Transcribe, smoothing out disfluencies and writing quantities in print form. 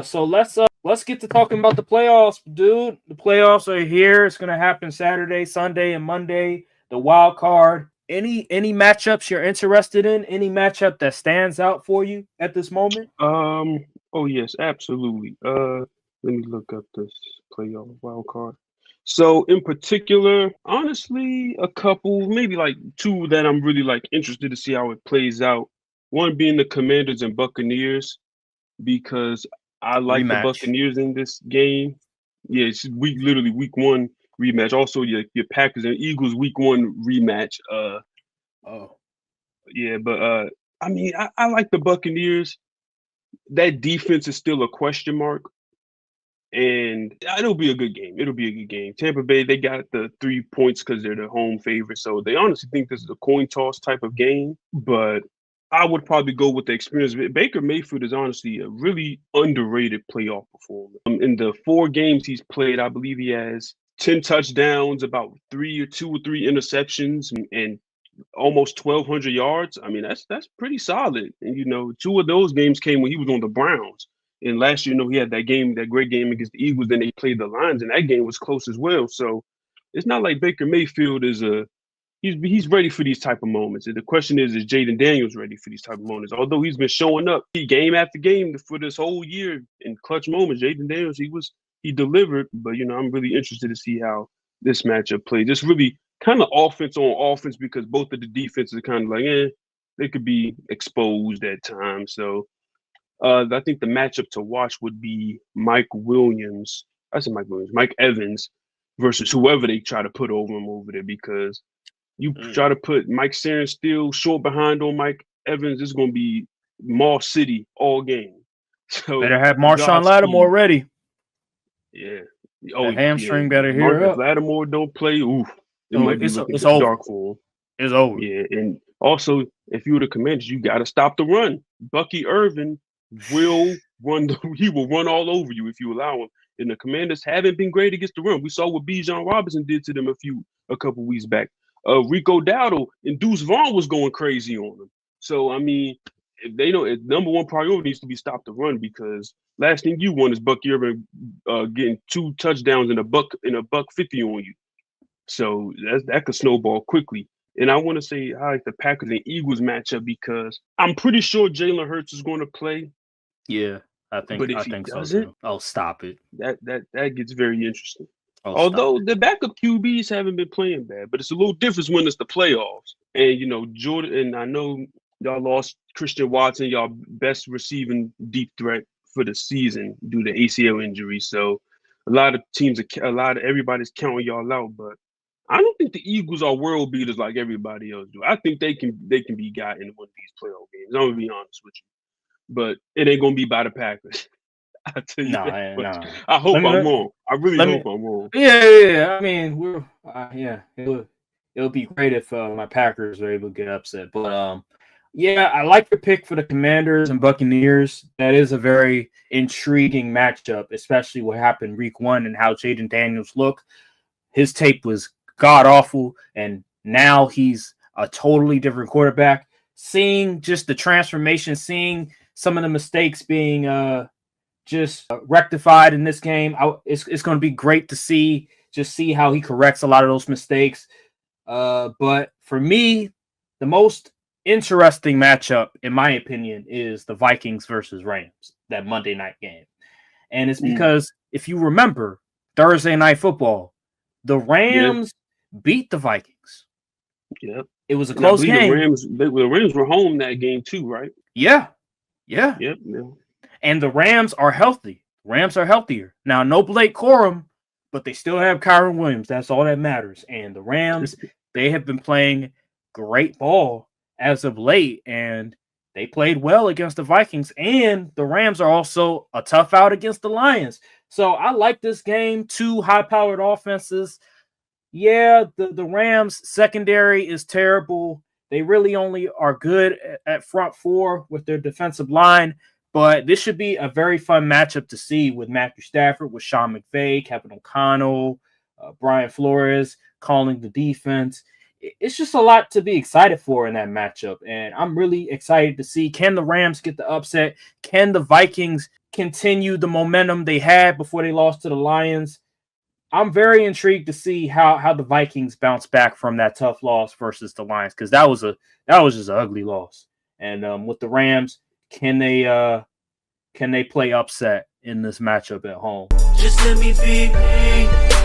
So let's get to talking about the playoffs, dude. The playoffs are here. It's gonna happen Saturday, Sunday, and Monday. The wild card. Any matchups you're interested in? Any matchup that stands out for you at this moment? Oh yes, absolutely. Let me look up this playoff wild card. So in particular, honestly, a couple, maybe like two that I'm really like interested to see how it plays out. One being the Commanders and Buccaneers, because I like the Rematch. Buccaneers in this game. Yeah, it's literally week one rematch. Also, your Packers and Eagles week one rematch. Oh, Yeah, but I mean, I like the Buccaneers. That defense is still a question mark, and it'll be a good game. It'll be a good game. Tampa Bay, they got the 3 points because they're the home favorite, so they honestly think this is a coin toss type of game. But I would probably go with the experience. Baker Mayfield is honestly a really underrated playoff performer. In the 4 games he's played, I believe he has 10 touchdowns, about 2 or 3 interceptions, and almost 1,200 yards. I mean, that's pretty solid. And 2 of those games came when he was on the Browns. And last year, he had that great game against the Eagles. Then they played the Lions, and that game was close as well. So it's not like Baker Mayfield is he's ready for these type of moments. And the question is Jaden Daniels ready for these type of moments? Although he's been showing up game after game for this whole year in clutch moments. Jaden Daniels, he delivered. But I'm really interested to see how this matchup plays. It's really kind of offense on offense because both of the defenses are kind of like, they could be exposed at times. So I think the matchup to watch would be Mike Williams. I said Mike Williams, Mike Evans versus whoever they try to put over him over there, because you try to put Mike Saren still short behind on Mike Evans, it's going to be Moss City all game. So better have Marshawn Lattimore Godspeed. ready. Yeah. The hamstring better hear If up. Lattimore don't play, it might be looking it's over. dark for him. It's over. Yeah, and also if you were the Commanders, you got to stop the run. Bucky Irvin will run. He will run all over you if you allow him. And the Commanders haven't been great against the run. We saw what Bijan Robinson did to them a couple weeks back. Rico Dowdle and Deuce Vaughn was going crazy on them. So I mean, if they know, number one priority needs to be stop the run, because last thing you want is Bucky Irvin getting 2 touchdowns and a buck 50 on you. So that could snowball quickly. And I want to say I like the Packers and Eagles matchup because I'm pretty sure Jalen Hurts is going to play. Yeah, I think so doesn't, too. Oh, stop it. That gets very interesting. Oh, Although the backup QBs haven't been playing bad, but it's a little different when it's the playoffs. And Jordan, and I know y'all lost Christian Watson, y'all best receiving deep threat for the season due to ACL injury. So a lot of everybody's counting y'all out, but I don't think the Eagles are world beaters like everybody else do. I think they can be got in one of these playoff games. I'm gonna be honest with you, but it ain't gonna be by the Packers. I tell you that much. Nah. I hope I'm wrong. I really hope I'm wrong. Yeah. I mean, we're it'll be great if my Packers are able to get upset. But yeah, I like your pick for the Commanders and Buccaneers. That is a very intriguing matchup, especially what happened week 1 and how Jaden Daniels looked. His tape was god awful, and now he's a totally different quarterback. Seeing just the transformation, seeing some of the mistakes being just rectified in this game, it's going to be great to see how he corrects a lot of those mistakes. But for me, the most interesting matchup, in my opinion, is the Vikings versus Rams, that Monday night game. And it's because if you remember Thursday Night Football, the Rams beat the Vikings. Yep. It was a close game. The Rams were home that game too, right? Yeah. Yep. And the Rams are healthy. Rams are healthier. Now, no Blake Corum, but they still have Kyron Williams. That's all that matters. And the Rams, they have been playing great ball as of late, and they played well against the Vikings. And the Rams are also a tough out against the Lions. So I like this game. 2 high-powered offenses. Yeah, the Rams secondary is terrible. They really only are good at front 4 with their defensive line. But this should be a very fun matchup to see with Matthew Stafford, with Sean McVay, Kevin O'Connell, Brian Flores calling the defense. It's just a lot to be excited for in that matchup. And I'm really excited to see, can the Rams get the upset? Can the Vikings continue the momentum they had before they lost to the Lions. I'm very intrigued to see how the Vikings bounce back from that tough loss versus the Lions, because that was just an ugly loss. And with the Rams, can they play upset in this matchup at home? Just let me be me.